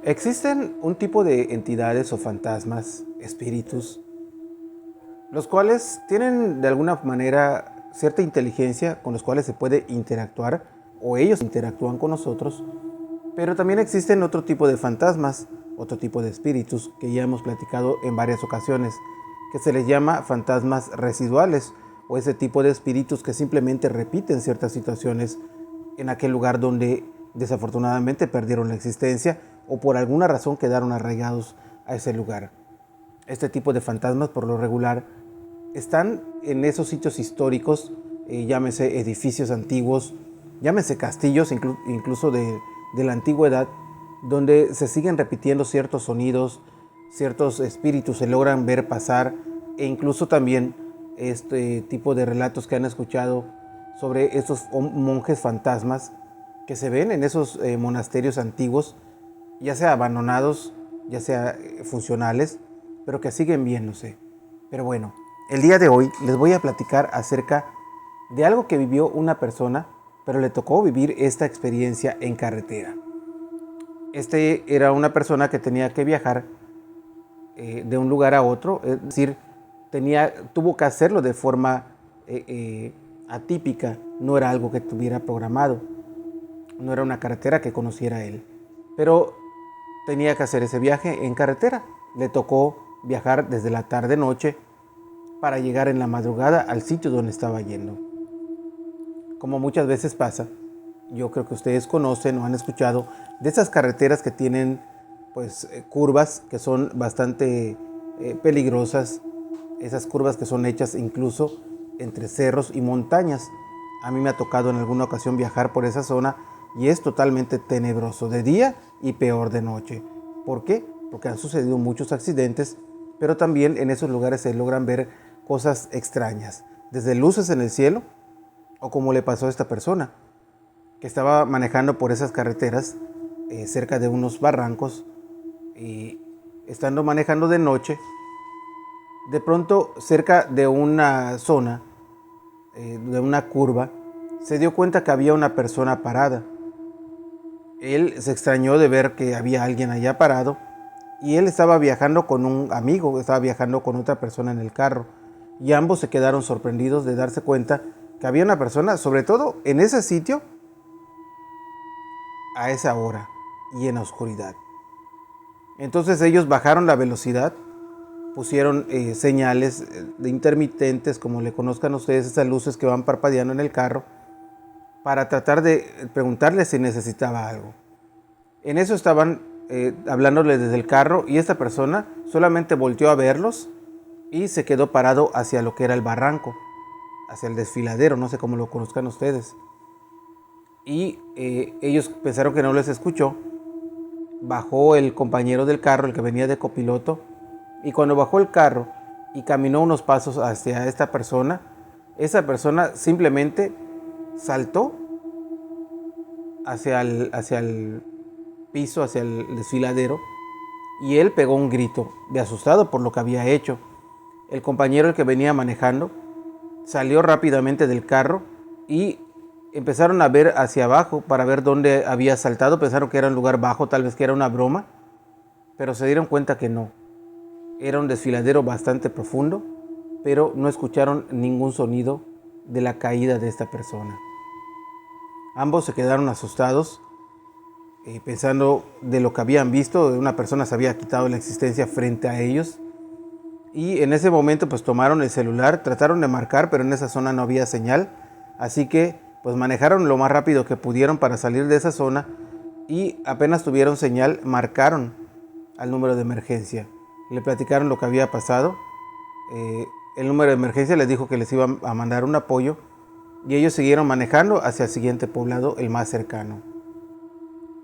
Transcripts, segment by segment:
Existen un tipo de entidades o fantasmas, espíritus, los cuales tienen de alguna manera cierta inteligencia con los cuales se puede interactuar o ellos interactúan con nosotros, pero también existen otro tipo de fantasmas, otro tipo de espíritus que ya hemos platicado en varias ocasiones, que se les llama fantasmas residuales o ese tipo de espíritus que simplemente repiten ciertas situaciones en aquel lugar donde desafortunadamente perdieron la existencia o por alguna razón quedaron arraigados a ese lugar. Este tipo de fantasmas por lo regular están en esos sitios históricos, llámese edificios antiguos, llámese castillos incluso de la antigüedad, donde se siguen repitiendo ciertos sonidos, ciertos espíritus se logran ver pasar, e incluso también este tipo de relatos que han escuchado sobre estos monjes fantasmas que se ven en esos monasterios antiguos, ya sea abandonados, ya sea funcionales, pero que siguen viéndose. Pero bueno, el día de hoy les voy a platicar acerca de algo que vivió una persona, pero le tocó vivir esta experiencia en carretera. Este era una persona que tenía que viajar de un lugar a otro, es decir, tuvo que hacerlo de forma atípica, no era algo que tuviera programado, no era una carretera que conociera él, pero tenía que hacer ese viaje en carretera. Le tocó viajar desde la tarde-noche para llegar en la madrugada al sitio donde estaba yendo. Como muchas veces pasa, yo creo que ustedes conocen o han escuchado de esas carreteras que tienen pues curvas que son bastante peligrosas, esas curvas que son hechas incluso entre cerros y montañas. A mí me ha tocado en alguna ocasión viajar por esa zona y es totalmente tenebroso de día y peor de noche. ¿Por qué? Porque han sucedido muchos accidentes, pero también en esos lugares se logran ver cosas extrañas, desde luces en el cielo, o como le pasó a esta persona, que estaba manejando por esas carreteras cerca de unos barrancos y estando manejando de noche, de pronto cerca de una zona, de una curva, se dio cuenta que había una persona parada. Él se extrañó de ver que había alguien allá parado y él estaba viajando con un amigo, estaba viajando con otra persona en el carro y ambos se quedaron sorprendidos de darse cuenta que había una persona, sobre todo en ese sitio, a esa hora y en la oscuridad. Entonces ellos bajaron la velocidad, pusieron señales de intermitentes, como le conozcan ustedes, esas luces que van parpadeando en el carro, para tratar de preguntarle si necesitaba algo. En eso estaban hablándole desde el carro y esta persona solamente volteó a verlos y se quedó parado hacia lo que era el barranco, hacia el desfiladero, no sé cómo lo conozcan ustedes. Y ellos pensaron que no les escuchó. Bajó el compañero del carro, el que venía de copiloto, y cuando bajó el carro y caminó unos pasos hacia esta persona, esa persona simplemente saltó hacia el piso, hacia el desfiladero, y él pegó un grito de asustado por lo que había hecho. El compañero, el que venía manejando, salió rápidamente del carro y empezaron a ver hacia abajo para ver dónde había saltado. Pensaron que era un lugar bajo, tal vez que era una broma, pero se dieron cuenta que no. Era un desfiladero bastante profundo, pero no escucharon ningún sonido de la caída de esta persona. Ambos se quedaron asustados, pensando de lo que habían visto. Una persona se había quitado la existencia frente a ellos. Y en ese momento pues tomaron el celular, trataron de marcar, pero en esa zona no había señal. Así que pues manejaron lo más rápido que pudieron para salir de esa zona y apenas tuvieron señal, marcaron al número de emergencia. Le platicaron lo que había pasado. El número de emergencia les dijo que les iba a mandar un apoyo y ellos siguieron manejando hacia el siguiente poblado, el más cercano.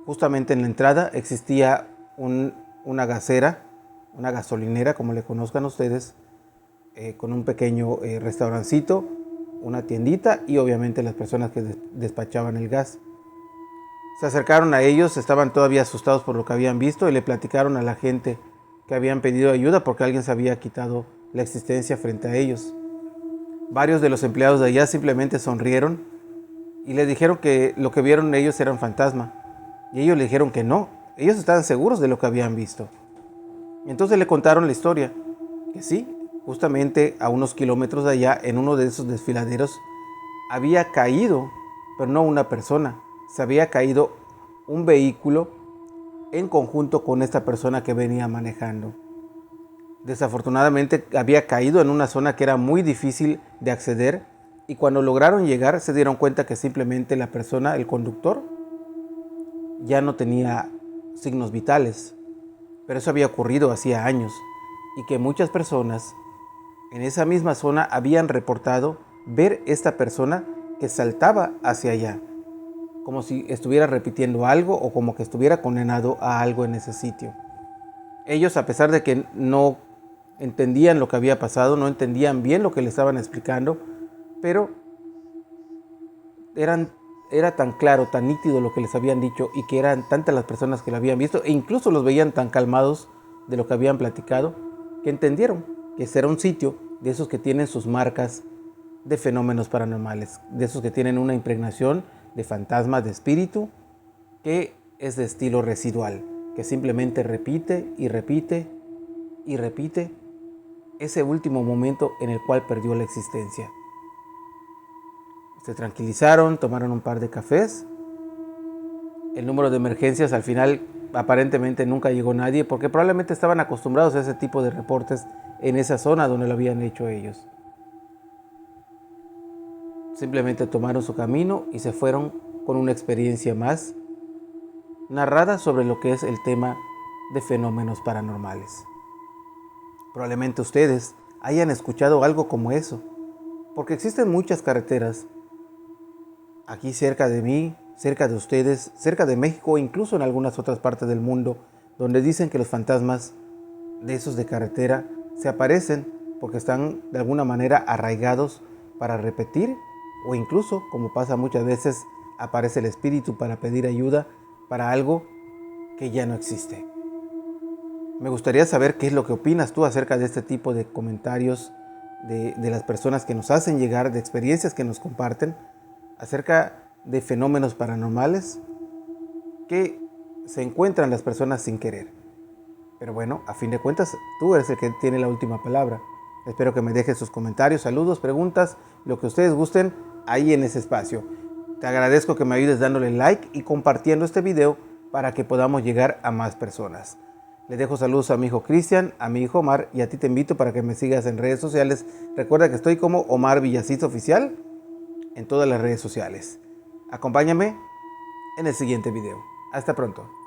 Justamente en la entrada existía una gasera, una gasolinera, como le conozcan ustedes, con un pequeño restaurancito, una tiendita y obviamente las personas que despachaban el gas. Se acercaron a ellos, estaban todavía asustados por lo que habían visto y le platicaron a la gente que habían pedido ayuda porque alguien se había quitado la existencia frente a ellos. Varios de los empleados de allá simplemente sonrieron y le dijeron que lo que vieron ellos era un fantasma. Y ellos le dijeron que no, ellos estaban seguros de lo que habían visto. Entonces le contaron la historia, que sí, justamente a unos kilómetros de allá, en uno de esos desfiladeros, había caído, pero no una persona, se había caído un vehículo en conjunto con esta persona que venía manejando. Desafortunadamente había caído en una zona que era muy difícil de acceder y cuando lograron llegar se dieron cuenta que simplemente la persona, el conductor, ya no tenía signos vitales. Pero eso había ocurrido hacía años y que muchas personas en esa misma zona habían reportado ver esta persona que saltaba hacia allá, como si estuviera repitiendo algo o como que estuviera condenado a algo en ese sitio. Ellos, a pesar de que no entendían lo que había pasado, no entendían bien lo que le estaban explicando, pero era tan claro, tan nítido lo que les habían dicho y que eran tantas las personas que lo habían visto e incluso los veían tan calmados de lo que habían platicado, que entendieron que ese era un sitio de esos que tienen sus marcas de fenómenos paranormales, de esos que tienen una impregnación de fantasmas, de espíritu, que es de estilo residual, que simplemente repite y repite y repite ese último momento en el cual perdió la existencia. Se tranquilizaron, tomaron un par de cafés. El número de emergencias al final aparentemente nunca llegó nadie porque probablemente estaban acostumbrados a ese tipo de reportes en esa zona donde lo habían hecho ellos. Simplemente tomaron su camino y se fueron con una experiencia más narrada sobre lo que es el tema de fenómenos paranormales. Probablemente ustedes hayan escuchado algo como eso, porque existen muchas carreteras aquí cerca de mí, cerca de ustedes, cerca de México e incluso en algunas otras partes del mundo, donde dicen que los fantasmas de esos de carretera se aparecen porque están de alguna manera arraigados para repetir o incluso, como pasa muchas veces, aparece el espíritu para pedir ayuda para algo que ya no existe. Me gustaría saber qué es lo que opinas tú acerca de este tipo de comentarios de las personas que nos hacen llegar, de experiencias que nos comparten acerca de fenómenos paranormales que se encuentran las personas sin querer. Pero bueno, a fin de cuentas, tú eres el que tiene la última palabra. Espero que me dejes sus comentarios, saludos, preguntas, lo que ustedes gusten ahí en ese espacio. Te agradezco que me ayudes dándole like y compartiendo este video para que podamos llegar a más personas. Le dejo saludos a mi hijo Cristian, a mi hijo Omar y a ti te invito para que me sigas en redes sociales. Recuerda que estoy como Omar Villasís Oficial en todas las redes sociales. Acompáñame en el siguiente video. Hasta pronto.